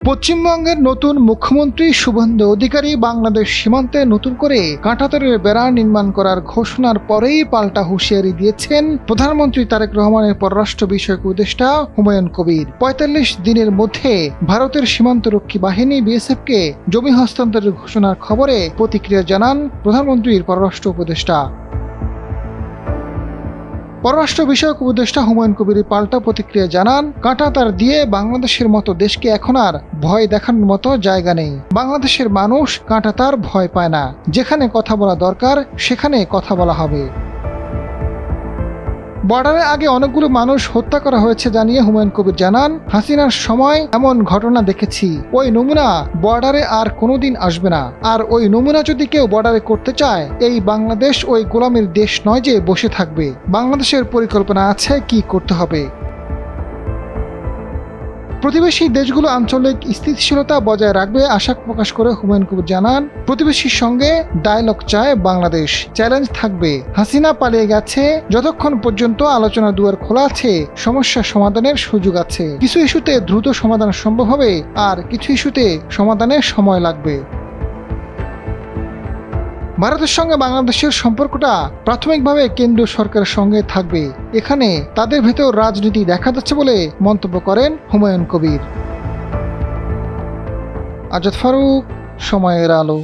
পশ্চিমবঙ্গের নতুন মুখ্যমন্ত্রী শুভেন্দু অধিকারী বাংলাদেশ সীমান্তে নতুন করে কাঁটাতারের বেড়া নির্মাণ করার ঘোষণার পরেই পাল্টা হুঁশিয়ারি দিয়েছেন প্রধানমন্ত্রী তারেক রহমানের পররাষ্ট্র বিষয়ক উপদেষ্টা হুমায়ুন কবির। ৪৫ দিনের মধ্যে ভারতের সীমান্তরক্ষী বাহিনী বিএসএফকে জমি হস্তান্তরের ঘোষণার খবরে প্রতিক্রিয়া জানান প্রধানমন্ত্রীর পররাষ্ট্র উপদেষ্টা। পররাষ্ট্র বিষয়ক উপদেষ্টা হুমায়ুন কবির পাল্টা প্রতিক্রিয়া জানান, কাঁটাতার দিয়ে বাংলাদেশের মতো দেশকে এখন আর ভয় দেখানোর মতো জায়গা নেই। বাংলাদেশের মানুষ কাঁটাতার ভয় পায় না। যেখানে কথা বলা দরকার সেখানে কথা বলা হবে। বর্ডারে আগে অনেকগুলো মানুষ হত্যা করা হয়েছে জানিয়ে হুমায়ুন কবির জানান, হাসিনার সময় এমন ঘটনা দেখেছি। ওই নমুনা বর্ডারে আর কোনোদিন আসবে না। আর ওই নমুনা যদি কেউ বর্ডারে করতে চায়, এই বাংলাদেশ ওই গোলামের দেশ নয় যে বসে থাকবে। বাংলাদেশের পরিকল্পনা আছে কি করতে হবে। প্রতিবেশী দেশগুলো আঞ্চলিক স্থিতিশীলতা বজায় রাখবে আশা প্রকাশ করে হুমায়ুন কবির জানান, প্রতিবেশীর সঙ্গে ডায়ালগ চায় বাংলাদেশ। চ্যালেঞ্জ থাকবে, হাসিনা পালিয়ে গেছে, যতক্ষণ পর্যন্ত আলোচনার দুয়ার খোলা আছে সমস্যা সমাধানের সুযোগ আছে। কিছু ইস্যুতে দ্রুত সমাধান সম্ভব হবে, আর কিছু ইস্যুতে সমাধানে সময় লাগবে। ভারতের সঙ্গে বাংলাদেশের সম্পর্কটা প্রাথমিকভাবে কেন্দ্রীয় সরকারের সঙ্গে থাকবে। এখানে তাদের ভেতর রাজনীতি দেখা যাচ্ছে বলে মন্তব্য করেন হুমায়ুন কবির। আজাদ ফারুক, সময়ের আলো।